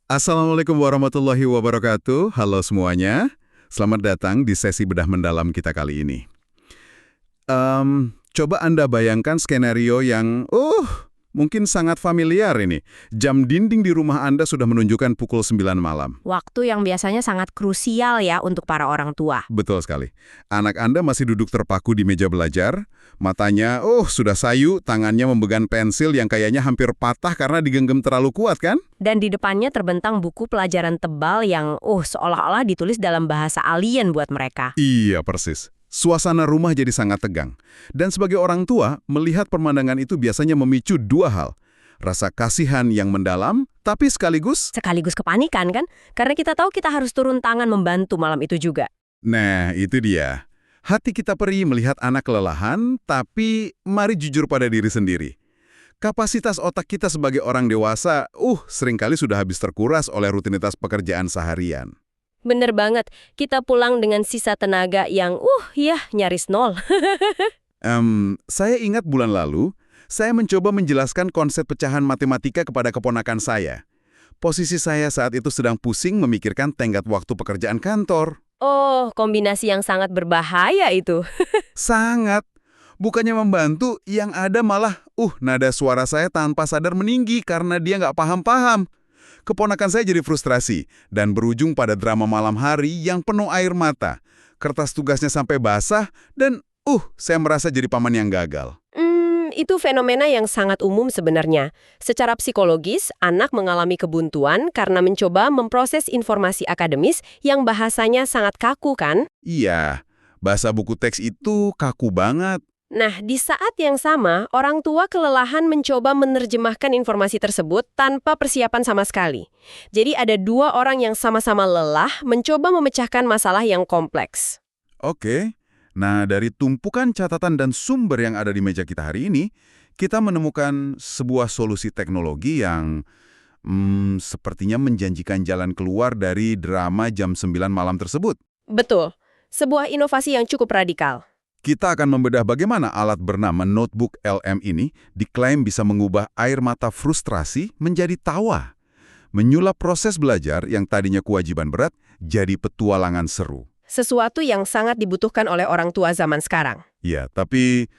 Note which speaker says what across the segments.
Speaker 1: Assalamualaikum warahmatullahi wabarakatuh. Halo semuanya. Selamat datang di sesi bedah mendalam kita kali ini. Coba Anda bayangkan skenario yang, mungkin sangat familiar ini. Jam dinding di rumah Anda sudah menunjukkan pukul 9 malam.
Speaker 2: Waktu yang biasanya sangat krusial ya untuk para orang tua.
Speaker 1: Betul sekali. Anak Anda masih duduk terpaku di meja belajar. Matanya, sudah sayu, tangannya memegang pensil yang kayaknya hampir patah karena digenggam terlalu kuat kan?
Speaker 2: Dan di depannya terbentang buku pelajaran tebal yang seolah-olah ditulis dalam bahasa alien buat mereka.
Speaker 1: Iya, persis. Suasana rumah jadi sangat tegang. Dan sebagai orang tua, melihat pemandangan itu biasanya memicu dua hal. Rasa kasihan yang mendalam, tapi sekaligus
Speaker 2: Kepanikan kan? Karena kita tahu kita harus turun tangan membantu malam itu juga.
Speaker 1: Nah, itu dia. Hati kita perih melihat anak kelelahan, tapi mari jujur pada diri sendiri. Kapasitas otak kita sebagai orang dewasa, seringkali sudah habis terkuras oleh rutinitas pekerjaan seharian.
Speaker 2: Bener banget, kita pulang dengan sisa tenaga yang, nyaris nol.
Speaker 1: Saya ingat bulan lalu, saya mencoba menjelaskan konsep pecahan matematika kepada keponakan saya. Posisi saya saat itu sedang pusing memikirkan tenggat waktu pekerjaan kantor.
Speaker 2: Kombinasi yang sangat berbahaya itu.
Speaker 1: Sangat. Bukannya membantu, yang ada malah, nada suara saya tanpa sadar meninggi karena dia nggak paham-paham. Keponakan saya jadi frustrasi dan berujung pada drama malam hari yang penuh air mata. Kertas tugasnya sampai basah dan, saya merasa jadi paman yang gagal.
Speaker 2: Itu fenomena yang sangat umum sebenarnya. Secara psikologis, anak mengalami kebuntuan karena mencoba memproses informasi akademis yang bahasanya sangat kaku kan?
Speaker 1: Iya, bahasa buku teks itu kaku banget.
Speaker 2: Nah, di saat yang sama, orang tua kelelahan mencoba menerjemahkan informasi tersebut tanpa persiapan sama sekali. Jadi ada dua orang yang sama-sama lelah mencoba memecahkan masalah yang kompleks.
Speaker 1: Oke, nah dari tumpukan catatan dan sumber yang ada di meja kita hari ini, kita menemukan sebuah solusi teknologi yang sepertinya menjanjikan jalan keluar dari drama jam 9 malam tersebut.
Speaker 2: Betul, sebuah inovasi yang cukup radikal.
Speaker 1: Kita akan membedah bagaimana alat bernama Notebook LM ini diklaim bisa mengubah air mata frustrasi menjadi tawa. Menyulap proses belajar yang tadinya kewajiban berat jadi petualangan seru.
Speaker 2: Sesuatu yang sangat dibutuhkan oleh orang tua zaman sekarang.
Speaker 1: Ya, tapi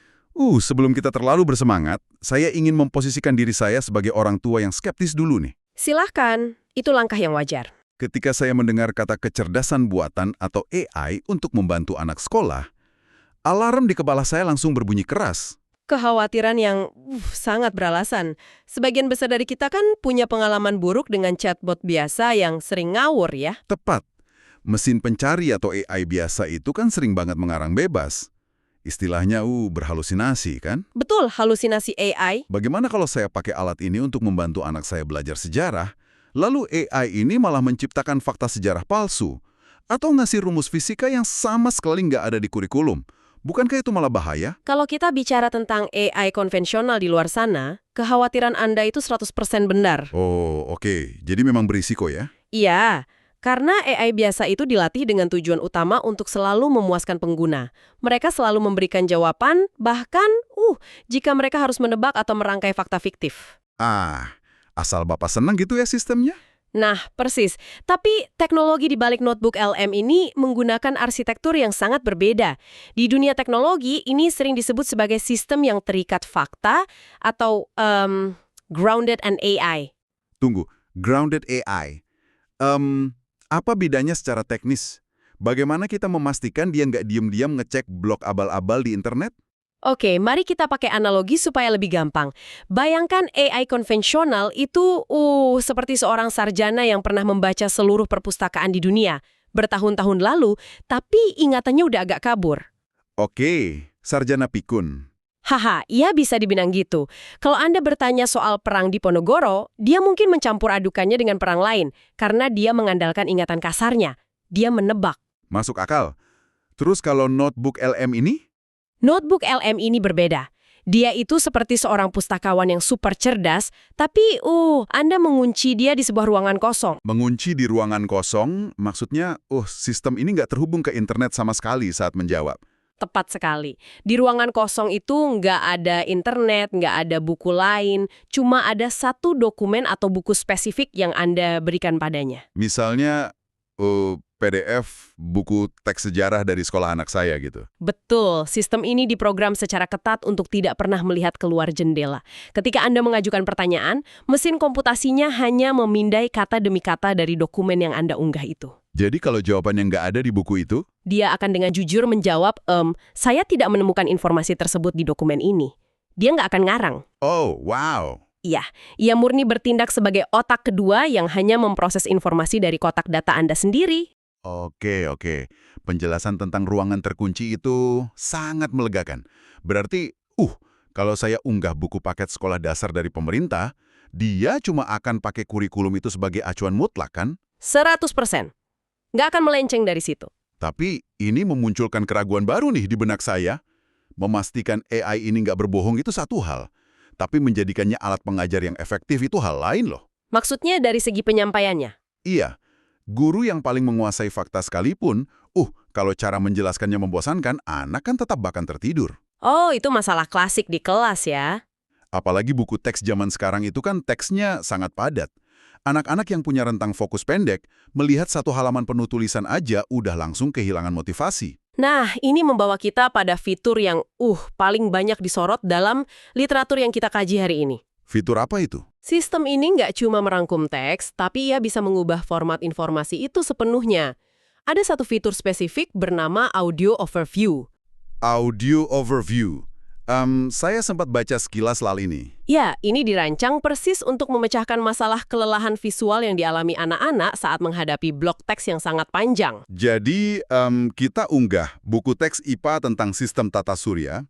Speaker 1: sebelum kita terlalu bersemangat, saya ingin memposisikan diri saya sebagai orang tua yang skeptis dulu nih.
Speaker 2: Silahkan, itu langkah yang wajar.
Speaker 1: Ketika saya mendengar kata kecerdasan buatan atau AI untuk membantu anak sekolah, alarm di kepala saya langsung berbunyi keras.
Speaker 2: Kekhawatiran yang sangat beralasan. Sebagian besar dari kita kan punya pengalaman buruk dengan chatbot biasa yang sering ngawur ya.
Speaker 1: Tepat. Mesin pencari atau AI biasa itu kan sering banget mengarang bebas. Istilahnya berhalusinasi kan?
Speaker 2: Betul, halusinasi AI.
Speaker 1: Bagaimana kalau saya pakai alat ini untuk membantu anak saya belajar sejarah, lalu AI ini malah menciptakan fakta sejarah palsu? Atau ngasih rumus fisika yang sama sekali nggak ada di kurikulum? Bukankah itu malah bahaya?
Speaker 2: Kalau kita bicara tentang AI konvensional di luar sana, kekhawatiran Anda itu 100% benar.
Speaker 1: Oke. Jadi memang berisiko ya?
Speaker 2: Iya, karena AI biasa itu dilatih dengan tujuan utama untuk selalu memuaskan pengguna. Mereka selalu memberikan jawaban, bahkan jika mereka harus menebak atau merangkai fakta fiktif.
Speaker 1: Asal Bapak senang gitu ya sistemnya?
Speaker 2: Nah, persis. Tapi teknologi di balik notebook LM ini menggunakan arsitektur yang sangat berbeda. Di dunia teknologi, ini sering disebut sebagai sistem yang terikat fakta atau grounded and AI.
Speaker 1: Tunggu, grounded AI. Apa bedanya secara teknis? Bagaimana kita memastikan dia nggak diam-diam ngecek blog abal-abal di internet?
Speaker 2: Oke, mari kita pakai analogi supaya lebih gampang. Bayangkan AI konvensional itu seperti seorang sarjana yang pernah membaca seluruh perpustakaan di dunia bertahun-tahun lalu, tapi ingatannya udah agak kabur.
Speaker 1: Oke, sarjana pikun.
Speaker 2: Iya bisa dibilang gitu. Kalau Anda bertanya soal perang di Ponorogo, dia mungkin mencampur adukannya dengan perang lain karena dia mengandalkan ingatan kasarnya. Dia menebak.
Speaker 1: Masuk akal. Terus kalau notebook LM ini?
Speaker 2: Notebook LM ini berbeda. Dia itu seperti seorang pustakawan yang super cerdas, tapi Anda mengunci dia di sebuah ruangan kosong.
Speaker 1: Mengunci di ruangan kosong, maksudnya sistem ini nggak terhubung ke internet sama sekali saat menjawab.
Speaker 2: Tepat sekali. Di ruangan kosong itu nggak ada internet, nggak ada buku lain, cuma ada satu dokumen atau buku spesifik yang Anda berikan padanya.
Speaker 1: Misalnya PDF buku teks sejarah dari sekolah anak saya gitu.
Speaker 2: Betul, sistem ini diprogram secara ketat untuk tidak pernah melihat keluar jendela. Ketika Anda mengajukan pertanyaan, mesin komputasinya hanya memindai kata demi kata dari dokumen yang Anda unggah itu.
Speaker 1: Jadi kalau jawabannya nggak ada di buku itu,
Speaker 2: Dia akan dengan jujur menjawab, saya tidak menemukan informasi tersebut di dokumen ini. Dia nggak akan ngarang.
Speaker 1: oh wow.
Speaker 2: Iya, ia murni bertindak sebagai otak kedua yang hanya memproses informasi dari kotak data Anda sendiri.
Speaker 1: Oke. Penjelasan tentang ruangan terkunci itu sangat melegakan. Berarti, kalau saya unggah buku paket sekolah dasar dari pemerintah, dia cuma akan pakai kurikulum itu sebagai acuan mutlak kan?
Speaker 2: 100%. Nggak akan melenceng dari situ.
Speaker 1: Tapi ini memunculkan keraguan baru nih di benak saya. Memastikan AI ini nggak berbohong itu satu hal. Tapi menjadikannya alat pengajar yang efektif itu hal lain loh.
Speaker 2: Maksudnya dari segi penyampaiannya.
Speaker 1: Iya, guru yang paling menguasai fakta sekalipun, kalau cara menjelaskannya membosankan, anak kan tetap bahkan tertidur.
Speaker 2: Oh, itu masalah klasik di kelas ya.
Speaker 1: Apalagi buku teks zaman sekarang itu kan teksnya sangat padat. Anak-anak yang punya rentang fokus pendek, melihat satu halaman penuh tulisan aja udah langsung kehilangan motivasi.
Speaker 2: Nah, ini membawa kita pada fitur yang paling banyak disorot dalam literatur yang kita kaji hari ini.
Speaker 1: Fitur apa itu?
Speaker 2: Sistem ini nggak cuma merangkum teks, tapi ia bisa mengubah format informasi itu sepenuhnya. Ada satu fitur spesifik bernama Audio Overview.
Speaker 1: Audio Overview. Saya sempat baca sekilas soal ini.
Speaker 2: Ya, ini dirancang persis untuk memecahkan masalah kelelahan visual yang dialami anak-anak saat menghadapi blok teks yang sangat panjang.
Speaker 1: Jadi, kita unggah buku teks IPA tentang sistem tata surya,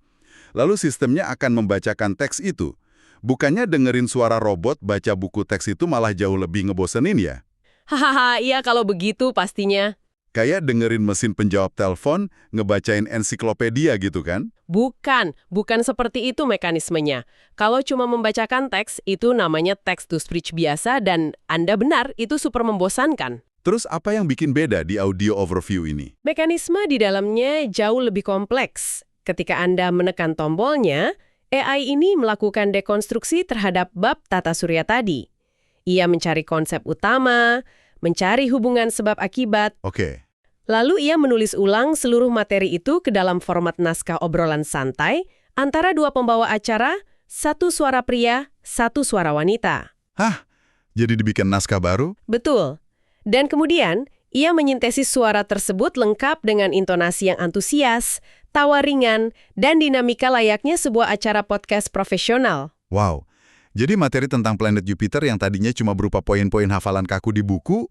Speaker 1: lalu sistemnya akan membacakan teks itu. Bukannya dengerin suara robot baca buku teks itu malah jauh lebih ngebosenin ya?
Speaker 2: Hahaha, iya kalau begitu pastinya.
Speaker 1: Kayak dengerin mesin penjawab telepon ngebacain ensiklopedia gitu kan?
Speaker 2: Bukan seperti itu mekanismenya. Kalau cuma membacakan teks, itu namanya text-to-speech biasa dan Anda benar, itu super membosankan.
Speaker 1: Terus apa yang bikin beda di audio overview ini?
Speaker 2: Mekanisme di dalamnya jauh lebih kompleks. Ketika Anda menekan tombolnya, AI ini melakukan dekonstruksi terhadap bab tata surya tadi. Ia mencari konsep utama, mencari hubungan sebab akibat,
Speaker 1: Oke.
Speaker 2: lalu ia menulis ulang seluruh materi itu ke dalam format naskah obrolan santai antara dua pembawa acara, satu suara pria, satu suara wanita.
Speaker 1: Hah? Jadi dibikin naskah baru?
Speaker 2: Betul. Dan kemudian, ia menyintesis suara tersebut lengkap dengan intonasi yang antusias, tawa ringan, dan dinamika layaknya sebuah acara podcast profesional.
Speaker 1: Wow. Jadi materi tentang planet Jupiter yang tadinya cuma berupa poin-poin hafalan kaku di buku,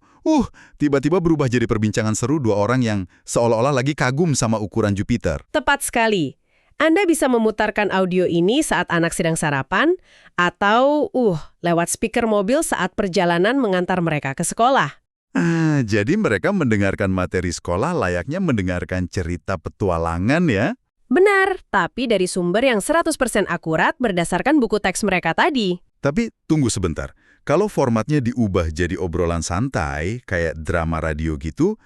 Speaker 1: tiba-tiba berubah jadi perbincangan seru dua orang yang seolah-olah lagi kagum sama ukuran Jupiter.
Speaker 2: Tepat sekali. Anda bisa memutarkan audio ini saat anak sedang sarapan, atau lewat speaker mobil saat perjalanan mengantar mereka ke sekolah.
Speaker 1: Jadi mereka mendengarkan materi sekolah layaknya mendengarkan cerita petualangan ya?
Speaker 2: Benar, tapi dari sumber yang 100% akurat berdasarkan buku teks mereka tadi.
Speaker 1: Tapi tunggu sebentar, kalau formatnya diubah jadi obrolan santai, kayak drama radio gitu,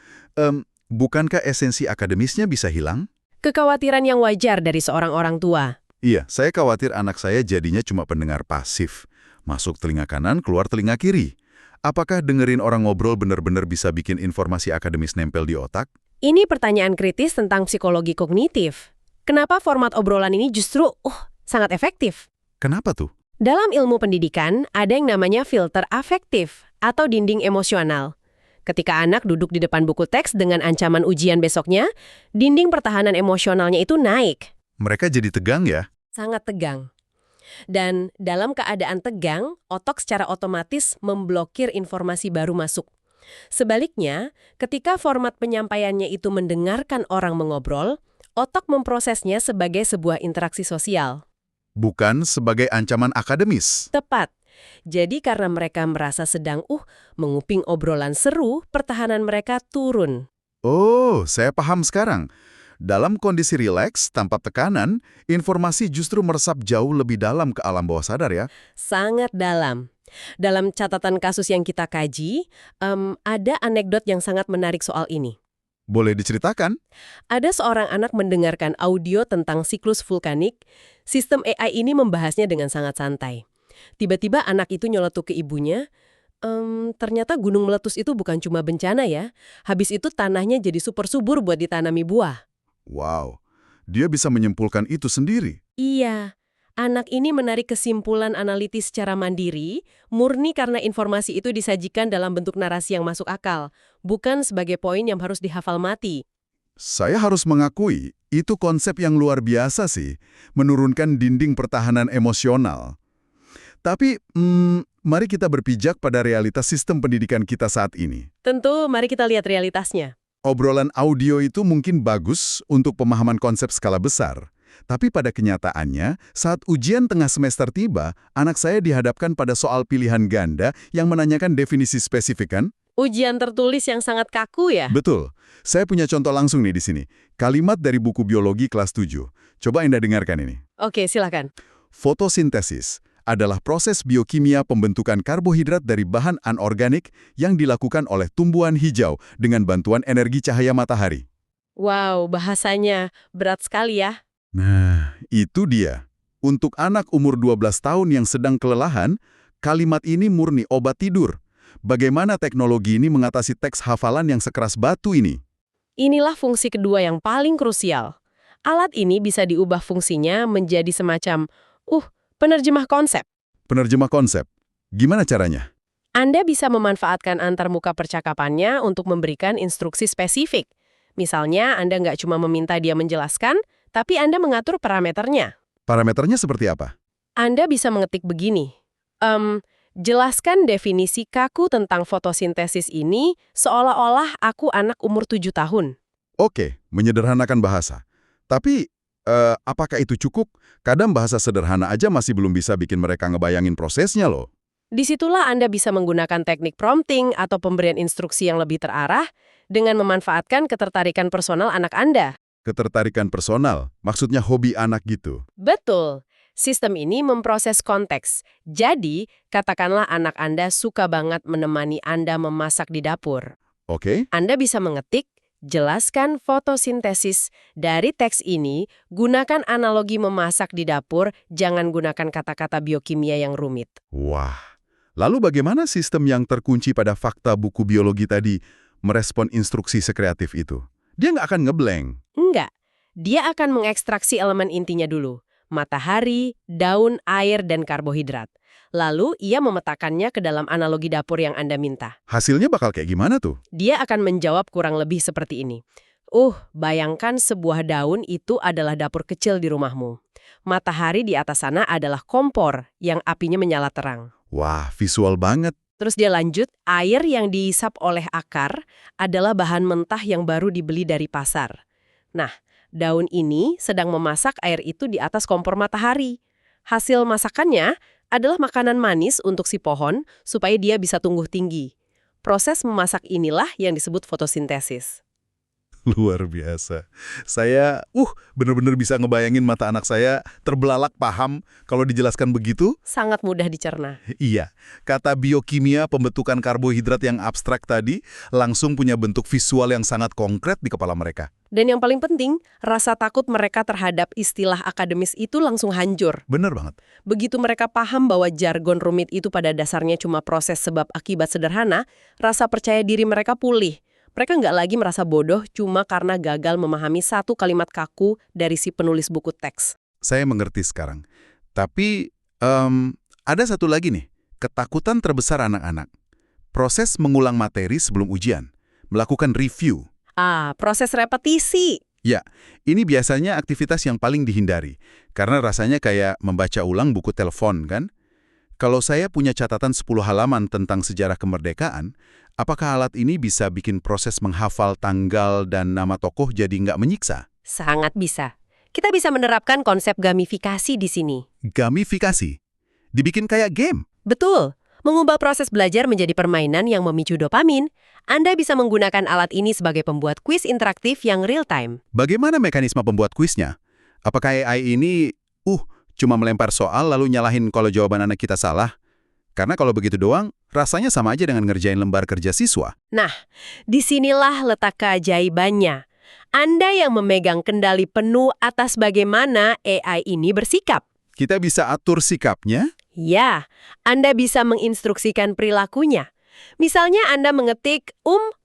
Speaker 1: bukankah esensi akademisnya bisa hilang?
Speaker 2: Kekhawatiran yang wajar dari seorang orang tua.
Speaker 1: Iya, saya khawatir anak saya jadinya cuma pendengar pasif. Masuk telinga kanan, keluar telinga kiri. Apakah dengerin orang ngobrol benar-benar bisa bikin informasi akademis nempel di otak?
Speaker 2: Ini pertanyaan kritis tentang psikologi kognitif. Kenapa format obrolan ini justru sangat efektif?
Speaker 1: Kenapa tuh?
Speaker 2: Dalam ilmu pendidikan, ada yang namanya filter afektif atau dinding emosional. Ketika anak duduk di depan buku teks dengan ancaman ujian besoknya, dinding pertahanan emosionalnya itu naik.
Speaker 1: Mereka jadi tegang ya?
Speaker 2: Sangat tegang. Dan dalam keadaan tegang, otak secara otomatis memblokir informasi baru masuk. Sebaliknya, ketika format penyampaiannya itu mendengarkan orang mengobrol, otak memprosesnya sebagai sebuah interaksi sosial.
Speaker 1: Bukan sebagai ancaman akademis.
Speaker 2: Tepat. Jadi karena mereka merasa sedang menguping obrolan seru, pertahanan mereka turun.
Speaker 1: Oh, saya paham sekarang. Dalam kondisi rileks, tanpa tekanan, informasi justru meresap jauh lebih dalam ke alam bawah sadar ya?
Speaker 2: Sangat dalam. Dalam catatan kasus yang kita kaji, ada anekdot yang sangat menarik soal ini.
Speaker 1: Boleh diceritakan?
Speaker 2: Ada seorang anak mendengarkan audio tentang siklus vulkanik. Sistem AI ini membahasnya dengan sangat santai. Tiba-tiba anak itu nyeletuk ke ibunya, ternyata gunung meletus itu bukan cuma bencana ya. Habis itu tanahnya jadi super subur buat ditanami buah.
Speaker 1: Wow, dia bisa menyimpulkan itu sendiri.
Speaker 2: Iya, anak ini menarik kesimpulan analitis secara mandiri, murni karena informasi itu disajikan dalam bentuk narasi yang masuk akal, bukan sebagai poin yang harus dihafal mati.
Speaker 1: Saya harus mengakui, itu konsep yang luar biasa sih, menurunkan dinding pertahanan emosional. Tapi, mari kita berpijak pada realitas sistem pendidikan kita saat ini.
Speaker 2: Tentu, mari kita lihat realitasnya.
Speaker 1: Obrolan audio itu mungkin bagus untuk pemahaman konsep skala besar. Tapi pada kenyataannya, saat ujian tengah semester tiba, anak saya dihadapkan pada soal pilihan ganda yang menanyakan definisi spesifik kan?
Speaker 2: Ujian tertulis yang sangat kaku ya?
Speaker 1: Betul. Saya punya contoh langsung nih di sini. Kalimat dari buku biologi kelas 7. Coba Anda dengarkan ini.
Speaker 2: Oke, silakan.
Speaker 1: Fotosintesis adalah proses biokimia pembentukan karbohidrat dari bahan anorganik yang dilakukan oleh tumbuhan hijau dengan bantuan energi cahaya matahari.
Speaker 2: Wow, bahasanya berat sekali ya.
Speaker 1: Nah, itu dia. Untuk anak umur 12 tahun yang sedang kelelahan, kalimat ini murni obat tidur. Bagaimana teknologi ini mengatasi teks hafalan yang sekeras batu ini?
Speaker 2: Inilah fungsi kedua yang paling krusial. Alat ini bisa diubah fungsinya menjadi semacam, penerjemah konsep.
Speaker 1: Penerjemah konsep. Gimana caranya?
Speaker 2: Anda bisa memanfaatkan antarmuka percakapannya untuk memberikan instruksi spesifik. Misalnya, Anda nggak cuma meminta dia menjelaskan, tapi Anda mengatur parameternya.
Speaker 1: Parameternya seperti apa?
Speaker 2: Anda bisa mengetik begini. Jelaskan definisi kaku tentang fotosintesis ini seolah-olah aku anak umur 7 tahun.
Speaker 1: Oke, menyederhanakan bahasa. Tapi, apakah itu cukup? Kadang bahasa sederhana aja masih belum bisa bikin mereka ngebayangin prosesnya loh.
Speaker 2: Disitulah Anda bisa menggunakan teknik prompting atau pemberian instruksi yang lebih terarah dengan memanfaatkan ketertarikan personal anak Anda.
Speaker 1: Ketertarikan personal, maksudnya hobi anak gitu.
Speaker 2: Betul. Sistem ini memproses konteks. Jadi, katakanlah anak Anda suka banget menemani Anda memasak di dapur.
Speaker 1: Oke?
Speaker 2: Anda bisa mengetik, jelaskan fotosintesis. Dari teks ini, gunakan analogi memasak di dapur, jangan gunakan kata-kata biokimia yang rumit.
Speaker 1: Wah. Lalu bagaimana sistem yang terkunci pada fakta buku biologi tadi merespon instruksi sekreatif itu? Dia nggak akan ngeblank.
Speaker 2: Enggak. Dia akan mengekstraksi elemen intinya dulu. Matahari, daun, air, dan karbohidrat. Lalu, ia memetakannya ke dalam analogi dapur yang Anda minta.
Speaker 1: Hasilnya bakal kayak gimana tuh?
Speaker 2: Dia akan menjawab kurang lebih seperti ini. Bayangkan sebuah daun itu adalah dapur kecil di rumahmu. Matahari di atas sana adalah kompor yang apinya menyala terang.
Speaker 1: Wah, visual banget.
Speaker 2: Terus dia lanjut, air yang dihisap oleh akar adalah bahan mentah yang baru dibeli dari pasar. Nah, daun ini sedang memasak air itu di atas kompor matahari. Hasil masakannya adalah makanan manis untuk si pohon supaya dia bisa tumbuh tinggi. Proses memasak inilah yang disebut fotosintesis.
Speaker 1: Luar biasa. Saya, bener-bener bisa ngebayangin mata anak saya terbelalak paham kalau dijelaskan begitu.
Speaker 2: Sangat mudah dicerna.
Speaker 1: Iya, kata biokimia pembentukan karbohidrat yang abstrak tadi langsung punya bentuk visual yang sangat konkret di kepala mereka.
Speaker 2: Dan yang paling penting, rasa takut mereka terhadap istilah akademis itu langsung hancur.
Speaker 1: Bener banget.
Speaker 2: Begitu mereka paham bahwa jargon rumit itu pada dasarnya cuma proses sebab akibat sederhana, rasa percaya diri mereka pulih. Mereka nggak lagi merasa bodoh cuma karena gagal memahami satu kalimat kaku dari si penulis buku teks.
Speaker 1: Saya mengerti sekarang. Tapi, ada satu lagi nih, ketakutan terbesar anak-anak. Proses mengulang materi sebelum ujian, melakukan review.
Speaker 2: Proses repetisi.
Speaker 1: Ya, ini biasanya aktivitas yang paling dihindari, karena rasanya kayak membaca ulang buku telepon, kan? Kalau saya punya catatan 10 halaman tentang sejarah kemerdekaan, apakah alat ini bisa bikin proses menghafal tanggal dan nama tokoh jadi nggak menyiksa?
Speaker 2: Sangat bisa. Kita bisa menerapkan konsep gamifikasi di sini.
Speaker 1: Gamifikasi? Dibikin kayak game?
Speaker 2: Betul. Mengubah proses belajar menjadi permainan yang memicu dopamin, Anda bisa menggunakan alat ini sebagai pembuat kuis interaktif yang real-time.
Speaker 1: Bagaimana mekanisme pembuat kuisnya? Apakah AI ini, cuma melempar soal lalu nyalahin kalau jawaban anak kita salah? Karena kalau begitu doang, rasanya sama aja dengan ngerjain lembar kerja siswa.
Speaker 2: Nah, disinilah letak keajaibannya. Anda yang memegang kendali penuh atas bagaimana AI ini bersikap.
Speaker 1: Kita bisa atur sikapnya.
Speaker 2: Ya, Anda bisa menginstruksikan perilakunya. Misalnya Anda mengetik,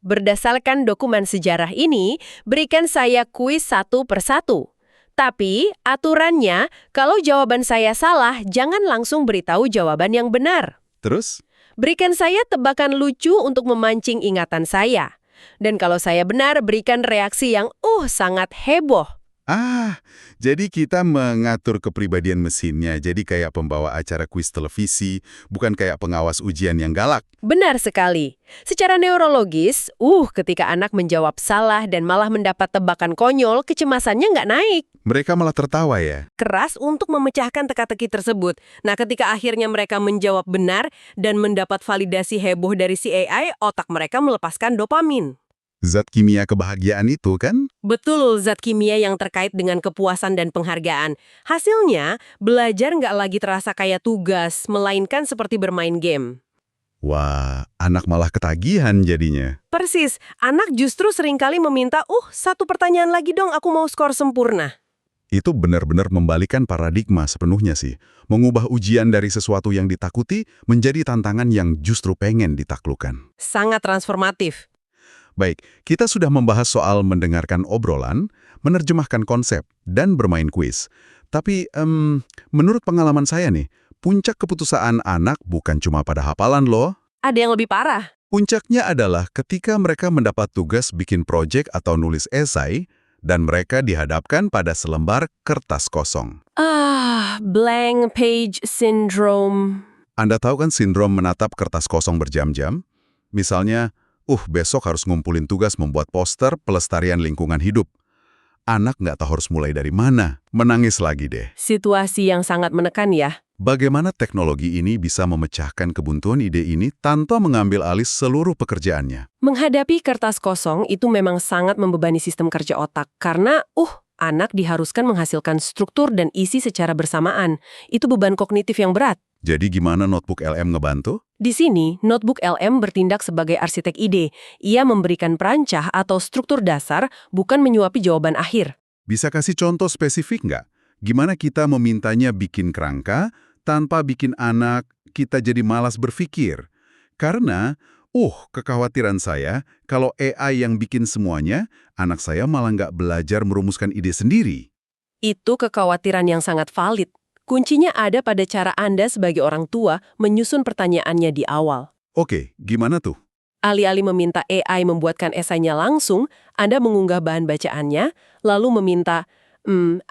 Speaker 2: berdasarkan dokumen sejarah ini, berikan saya kuis satu persatu. Tapi, aturannya, kalau jawaban saya salah, jangan langsung beritahu jawaban yang benar.
Speaker 1: Terus?
Speaker 2: Berikan saya tebakan lucu untuk memancing ingatan saya. Dan kalau saya benar, berikan reaksi yang, sangat heboh.
Speaker 1: Jadi kita mengatur kepribadian mesinnya, jadi kayak pembawa acara kuis televisi, bukan kayak pengawas ujian yang galak.
Speaker 2: Benar sekali. Secara neurologis, ketika anak menjawab salah dan malah mendapat tebakan konyol, kecemasannya nggak naik.
Speaker 1: Mereka malah tertawa ya?
Speaker 2: Keras untuk memecahkan teka-teki tersebut. Nah, ketika akhirnya mereka menjawab benar dan mendapat validasi heboh dari si AI, otak mereka melepaskan dopamin.
Speaker 1: Zat kimia kebahagiaan itu kan?
Speaker 2: Betul, zat kimia yang terkait dengan kepuasan dan penghargaan. Hasilnya, belajar nggak lagi terasa kayak tugas, melainkan seperti bermain game.
Speaker 1: Wah, anak malah ketagihan jadinya.
Speaker 2: Persis, anak justru seringkali meminta, satu pertanyaan lagi dong, aku mau skor sempurna.
Speaker 1: Itu benar-benar membalikan paradigma sepenuhnya sih. Mengubah ujian dari sesuatu yang ditakuti menjadi tantangan yang justru pengen ditaklukkan.
Speaker 2: Sangat transformatif.
Speaker 1: Baik, kita sudah membahas soal mendengarkan obrolan, menerjemahkan konsep, dan bermain kuis. Tapi, menurut pengalaman saya nih, puncak keputusaan anak bukan cuma pada hafalan loh.
Speaker 2: Ada yang lebih parah.
Speaker 1: Puncaknya adalah ketika mereka mendapat tugas bikin proyek atau nulis esai, dan mereka dihadapkan pada selembar kertas kosong.
Speaker 2: Blank page syndrome.
Speaker 1: Anda tahu kan sindrom menatap kertas kosong berjam-jam? Misalnya, besok harus ngumpulin tugas membuat poster pelestarian lingkungan hidup. Anak nggak tahu harus mulai dari mana. Menangis lagi deh.
Speaker 2: Situasi yang sangat menekan ya.
Speaker 1: Bagaimana teknologi ini bisa memecahkan kebuntuan ide ini tanpa mengambil alih seluruh pekerjaannya?
Speaker 2: Menghadapi kertas kosong itu memang sangat membebani sistem kerja otak. Karena, anak diharuskan menghasilkan struktur dan isi secara bersamaan. Itu beban kognitif yang berat.
Speaker 1: Jadi gimana notebook LM ngebantu?
Speaker 2: Di sini, notebook LM bertindak sebagai arsitek ide. Ia memberikan perancah atau struktur dasar, bukan menyuapi jawaban akhir.
Speaker 1: Bisa kasih contoh spesifik nggak? Gimana kita memintanya bikin kerangka, tanpa bikin anak kita jadi malas berpikir? Karena, kekhawatiran saya, kalau AI yang bikin semuanya, anak saya malah nggak belajar merumuskan ide sendiri.
Speaker 2: Itu kekhawatiran yang sangat valid. Kuncinya ada pada cara Anda sebagai orang tua menyusun pertanyaannya di awal.
Speaker 1: Oke, gimana tuh?
Speaker 2: Alih-alih meminta AI membuatkan esainya langsung, Anda mengunggah bahan bacaannya, lalu meminta,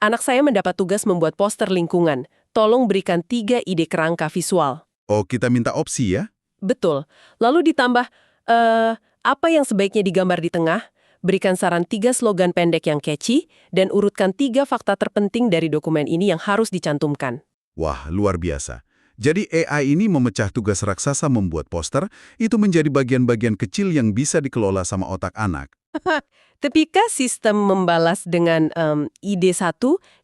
Speaker 2: anak saya mendapat tugas membuat poster lingkungan. Tolong berikan 3 ide kerangka visual.
Speaker 1: Kita minta opsi ya?
Speaker 2: Betul. Lalu ditambah, apa yang sebaiknya digambar di tengah? Berikan saran 3 slogan pendek yang catchy, dan urutkan 3 fakta terpenting dari dokumen ini yang harus dicantumkan.
Speaker 1: Wah, luar biasa. Jadi AI ini memecah tugas raksasa membuat poster, itu menjadi bagian-bagian kecil yang bisa dikelola sama otak anak.
Speaker 2: Ketika sistem membalas dengan ide 1,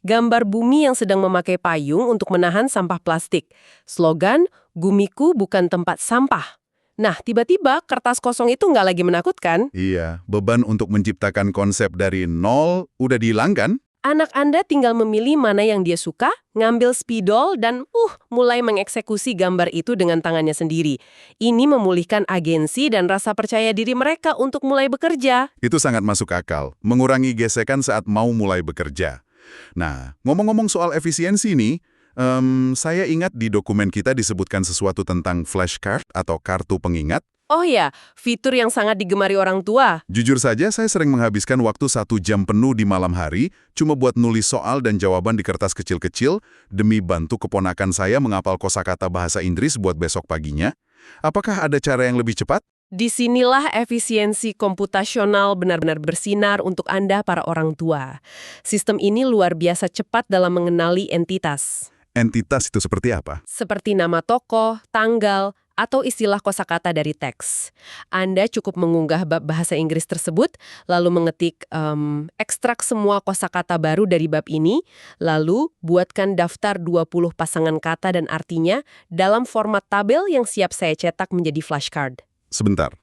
Speaker 2: gambar bumi yang sedang memakai payung untuk menahan sampah plastik. Slogan, "Bumiku bukan tempat sampah." Nah, tiba-tiba kertas kosong itu nggak lagi menakutkan.
Speaker 1: Iya, beban untuk menciptakan konsep dari nol udah dihilangkan.
Speaker 2: Anak Anda tinggal memilih mana yang dia suka, ngambil spidol, dan mulai mengeksekusi gambar itu dengan tangannya sendiri. Ini memulihkan agensi dan rasa percaya diri mereka untuk mulai bekerja.
Speaker 1: Itu sangat masuk akal, mengurangi gesekan saat mau mulai bekerja. Nah, ngomong-ngomong soal efisiensi nih, saya ingat di dokumen kita disebutkan sesuatu tentang flashcard atau kartu pengingat.
Speaker 2: Oh ya, fitur yang sangat digemari orang tua.
Speaker 1: Jujur saja, saya sering menghabiskan waktu 1 jam penuh di malam hari cuma buat nulis soal dan jawaban di kertas kecil-kecil demi bantu keponakan saya menghafal kosakata bahasa Inggris buat besok paginya. Apakah ada cara yang lebih cepat?
Speaker 2: Disinilah efisiensi komputasional benar-benar bersinar untuk Anda para orang tua. Sistem ini luar biasa cepat dalam mengenali entitas.
Speaker 1: Entitas itu seperti apa?
Speaker 2: Seperti nama tokoh, tanggal, atau istilah kosakata dari teks. Anda cukup mengunggah bab bahasa Inggris tersebut, lalu mengetik ekstrak semua kosakata baru dari bab ini, lalu buatkan daftar 20 pasangan kata dan artinya dalam format tabel yang siap saya cetak menjadi flashcard.
Speaker 1: Sebentar.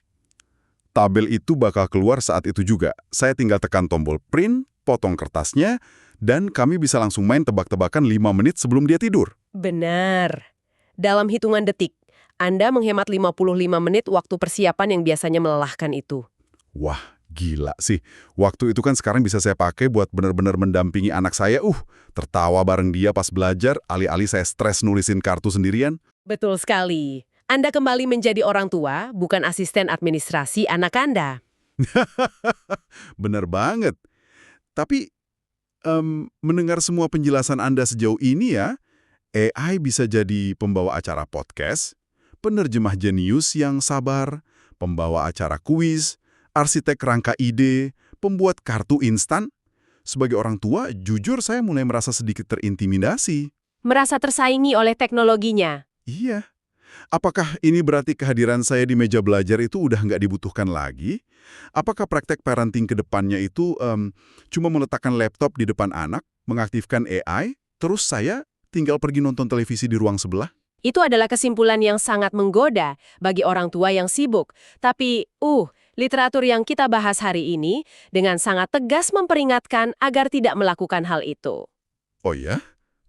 Speaker 1: Tabel itu bakal keluar saat itu juga. Saya tinggal tekan tombol print, potong kertasnya, dan kami bisa langsung main tebak-tebakan 5 menit sebelum dia tidur.
Speaker 2: Benar. Dalam hitungan detik, Anda menghemat 55 menit waktu persiapan yang biasanya melelahkan itu.
Speaker 1: Wah, gila sih. Waktu itu kan sekarang bisa saya pakai buat benar-benar mendampingi anak saya. Tertawa bareng dia pas belajar, alih-alih saya stres nulisin kartu sendirian.
Speaker 2: Betul sekali. Anda kembali menjadi orang tua, bukan asisten administrasi anak Anda.
Speaker 1: Bener banget. Tapi, mendengar semua penjelasan Anda sejauh ini ya, AI bisa jadi pembawa acara podcast, penerjemah jenius yang sabar, pembawa acara kuis, arsitek rangka ide, pembuat kartu instan. Sebagai orang tua, jujur saya mulai merasa sedikit terintimidasi.
Speaker 2: Merasa tersaingi oleh teknologinya.
Speaker 1: Iya. Apakah ini berarti kehadiran saya di meja belajar itu udah nggak dibutuhkan lagi? Apakah praktek parenting ke depannya itu cuma meletakkan laptop di depan anak, mengaktifkan AI, terus saya tinggal pergi nonton televisi di ruang sebelah?
Speaker 2: Itu adalah kesimpulan yang sangat menggoda bagi orang tua yang sibuk. Tapi, literatur yang kita bahas hari ini dengan sangat tegas memperingatkan agar tidak melakukan hal itu.
Speaker 1: Oh ya?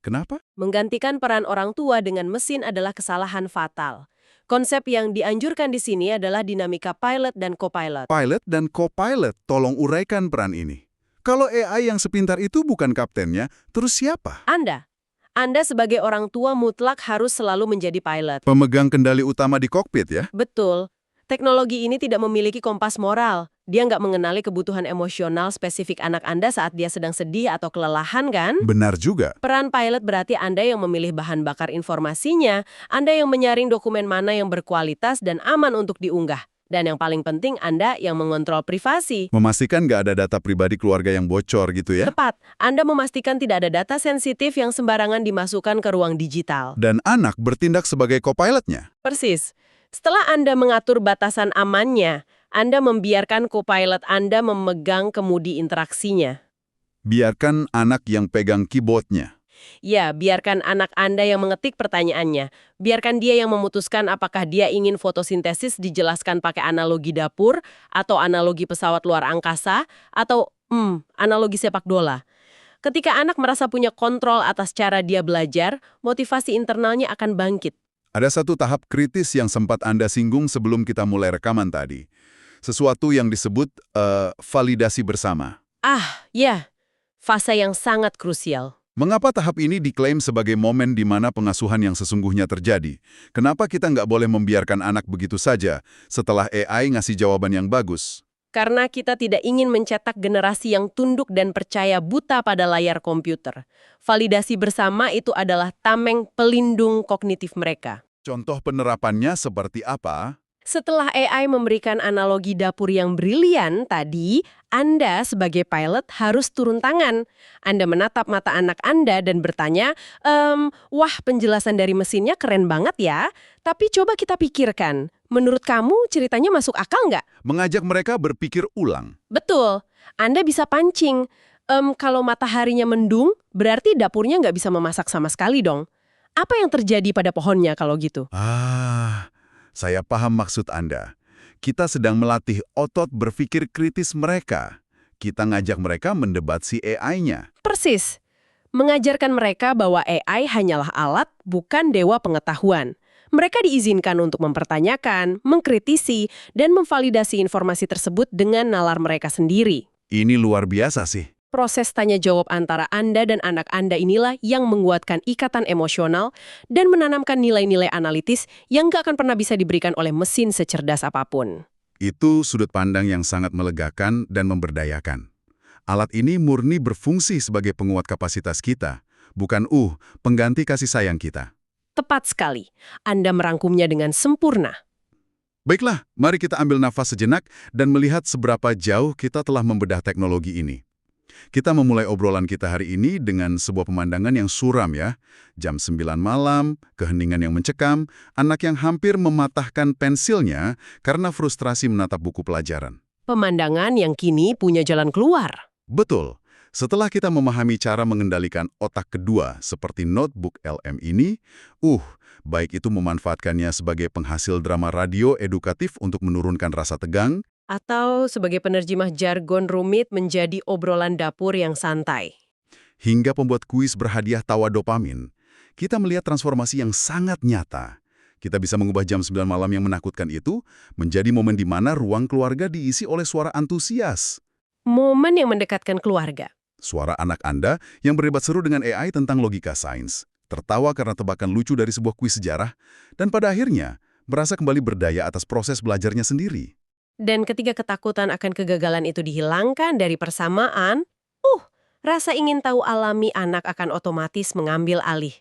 Speaker 1: Kenapa?
Speaker 2: Menggantikan peran orang tua dengan mesin adalah kesalahan fatal. Konsep yang dianjurkan di sini adalah dinamika pilot dan co-pilot.
Speaker 1: Pilot dan co-pilot, tolong uraikan peran ini. Kalau AI yang sepintar itu bukan kaptennya, terus siapa?
Speaker 2: Anda sebagai orang tua mutlak harus selalu menjadi pilot.
Speaker 1: Pemegang kendali utama di kokpit ya?
Speaker 2: Betul. Teknologi ini tidak memiliki kompas moral. Dia nggak mengenali kebutuhan emosional spesifik anak Anda saat dia sedang sedih atau kelelahan, kan?
Speaker 1: Benar juga.
Speaker 2: Peran pilot berarti Anda yang memilih bahan bakar informasinya, Anda yang menyaring dokumen mana yang berkualitas dan aman untuk diunggah. Dan yang paling penting, Anda yang mengontrol privasi.
Speaker 1: Memastikan nggak ada data pribadi keluarga yang bocor gitu ya?
Speaker 2: Tepat, Anda memastikan tidak ada data sensitif yang sembarangan dimasukkan ke ruang digital.
Speaker 1: Dan anak bertindak sebagai co-pilotnya.
Speaker 2: Persis. Setelah Anda mengatur batasan amannya, Anda membiarkan co-pilot Anda memegang kemudi interaksinya.
Speaker 1: Biarkan anak yang pegang keyboardnya.
Speaker 2: Ya, biarkan anak Anda yang mengetik pertanyaannya. Biarkan dia yang memutuskan apakah dia ingin fotosintesis dijelaskan pakai analogi dapur, atau analogi pesawat luar angkasa, atau analogi sepak bola. Ketika anak merasa punya kontrol atas cara dia belajar, motivasi internalnya akan bangkit.
Speaker 1: Ada satu tahap kritis yang sempat Anda singgung sebelum kita mulai rekaman tadi. Sesuatu yang disebut validasi bersama.
Speaker 2: Ya, fase yang sangat krusial.
Speaker 1: Mengapa tahap ini diklaim sebagai momen di mana pengasuhan yang sesungguhnya terjadi? Kenapa kita nggak boleh membiarkan anak begitu saja setelah AI ngasih jawaban yang bagus?
Speaker 2: Karena kita tidak ingin mencetak generasi yang tunduk dan percaya buta pada layar komputer. Validasi bersama itu adalah tameng pelindung kognitif mereka.
Speaker 1: Contoh penerapannya seperti apa?
Speaker 2: Setelah AI memberikan analogi dapur yang brilian tadi, Anda sebagai pilot harus turun tangan. Anda menatap mata anak Anda dan bertanya, wah penjelasan dari mesinnya keren banget ya, tapi coba kita pikirkan, menurut kamu ceritanya masuk akal nggak?
Speaker 1: Mengajak mereka berpikir ulang.
Speaker 2: Betul, Anda bisa pancing. Kalau mataharinya mendung, berarti dapurnya nggak bisa memasak sama sekali dong. Apa yang terjadi pada pohonnya kalau gitu?
Speaker 1: Saya paham maksud Anda. Kita sedang melatih otot berpikir kritis mereka. Kita ngajak mereka mendebat si AI-nya.
Speaker 2: Persis. Mengajarkan mereka bahwa AI hanyalah alat, bukan dewa pengetahuan. Mereka diizinkan untuk mempertanyakan, mengkritisi, dan memvalidasi informasi tersebut dengan nalar mereka sendiri.
Speaker 1: Ini luar biasa sih.
Speaker 2: Proses tanya jawab antara Anda dan anak Anda inilah yang menguatkan ikatan emosional dan menanamkan nilai-nilai analitis yang nggak akan pernah bisa diberikan oleh mesin secerdas apapun.
Speaker 1: Itu sudut pandang yang sangat melegakan dan memberdayakan. Alat ini murni berfungsi sebagai penguat kapasitas kita, bukan pengganti kasih sayang kita.
Speaker 2: Tepat sekali. Anda merangkumnya dengan sempurna.
Speaker 1: Baiklah, mari kita ambil nafas sejenak dan melihat seberapa jauh kita telah membedah teknologi ini. Kita memulai obrolan kita hari ini dengan sebuah pemandangan yang suram ya. Jam 9 malam, keheningan yang mencekam, anak yang hampir mematahkan pensilnya karena frustrasi menatap buku pelajaran.
Speaker 2: Pemandangan yang kini punya jalan keluar.
Speaker 1: Betul. Setelah kita memahami cara mengendalikan otak kedua seperti notebook LM ini, baik itu memanfaatkannya sebagai penghasil drama radio edukatif untuk menurunkan rasa tegang,
Speaker 2: Atau sebagai penerjemah jargon rumit menjadi obrolan dapur yang santai.
Speaker 1: hingga pembuat kuis berhadiah tawa dopamin, kita melihat transformasi yang sangat nyata. Kita bisa mengubah jam 9 malam yang menakutkan itu menjadi momen di mana ruang keluarga diisi oleh suara antusias.
Speaker 2: Momen yang mendekatkan keluarga.
Speaker 1: Suara anak Anda yang berdebat seru dengan AI tentang logika sains, tertawa karena tebakan lucu dari sebuah kuis sejarah, dan pada akhirnya merasa kembali berdaya atas proses belajarnya sendiri.
Speaker 2: Dan ketika ketakutan akan kegagalan itu dihilangkan dari persamaan, rasa ingin tahu alami anak akan otomatis mengambil alih.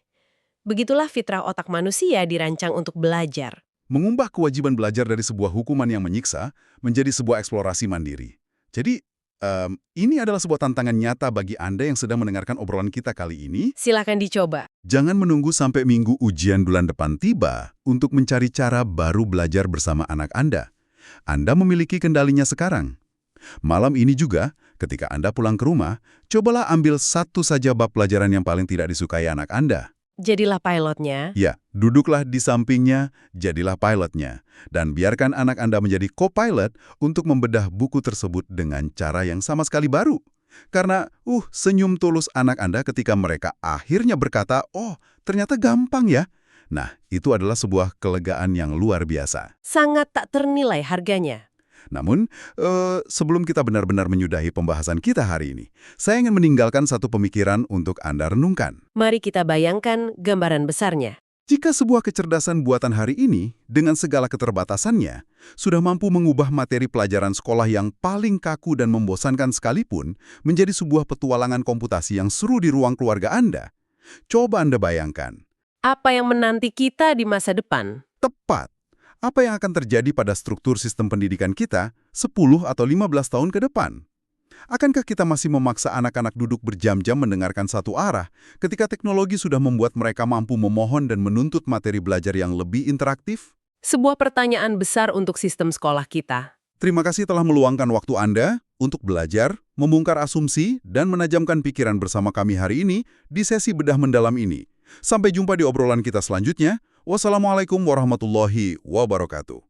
Speaker 2: Begitulah fitrah otak manusia dirancang untuk belajar.
Speaker 1: Mengubah kewajiban belajar dari sebuah hukuman yang menyiksa menjadi sebuah eksplorasi mandiri. Jadi, ini adalah sebuah tantangan nyata bagi Anda yang sedang mendengarkan obrolan kita kali ini.
Speaker 2: Silakan dicoba.
Speaker 1: Jangan menunggu sampai minggu ujian bulan depan tiba untuk mencari cara baru belajar bersama anak Anda. Anda memiliki kendalinya sekarang. Malam ini juga, ketika Anda pulang ke rumah, cobalah ambil satu saja bab pelajaran yang paling tidak disukai anak Anda.
Speaker 2: Jadilah pilotnya.
Speaker 1: Ya, duduklah di sampingnya, jadilah pilotnya. Dan biarkan anak Anda menjadi co-pilot untuk membedah buku tersebut dengan cara yang sama sekali baru. Karena, senyum tulus anak Anda ketika mereka akhirnya berkata, ternyata gampang ya. Nah, itu adalah sebuah kelegaan yang luar biasa.
Speaker 2: Sangat tak ternilai harganya.
Speaker 1: Namun, sebelum kita benar-benar menyudahi pembahasan kita hari ini, saya ingin meninggalkan satu pemikiran untuk Anda renungkan.
Speaker 2: Mari kita bayangkan gambaran besarnya.
Speaker 1: Jika sebuah kecerdasan buatan hari ini, dengan segala keterbatasannya, sudah mampu mengubah materi pelajaran sekolah yang paling kaku dan membosankan sekalipun menjadi sebuah petualangan komputasi yang seru di ruang keluarga Anda, coba Anda bayangkan.
Speaker 2: Apa yang menanti kita di masa depan?
Speaker 1: Tepat. Apa yang akan terjadi pada struktur sistem pendidikan kita 10 atau 15 tahun ke depan? Akankah kita masih memaksa anak-anak duduk berjam-jam mendengarkan satu arah ketika teknologi sudah membuat mereka mampu memohon dan menuntut materi belajar yang lebih interaktif?
Speaker 2: Sebuah pertanyaan besar untuk sistem sekolah kita.
Speaker 1: Terima kasih telah meluangkan waktu Anda untuk belajar, membongkar asumsi, dan menajamkan pikiran bersama kami hari ini di sesi bedah mendalam ini. Sampai jumpa di obrolan kita selanjutnya. Wassalamualaikum warahmatullahi wabarakatuh.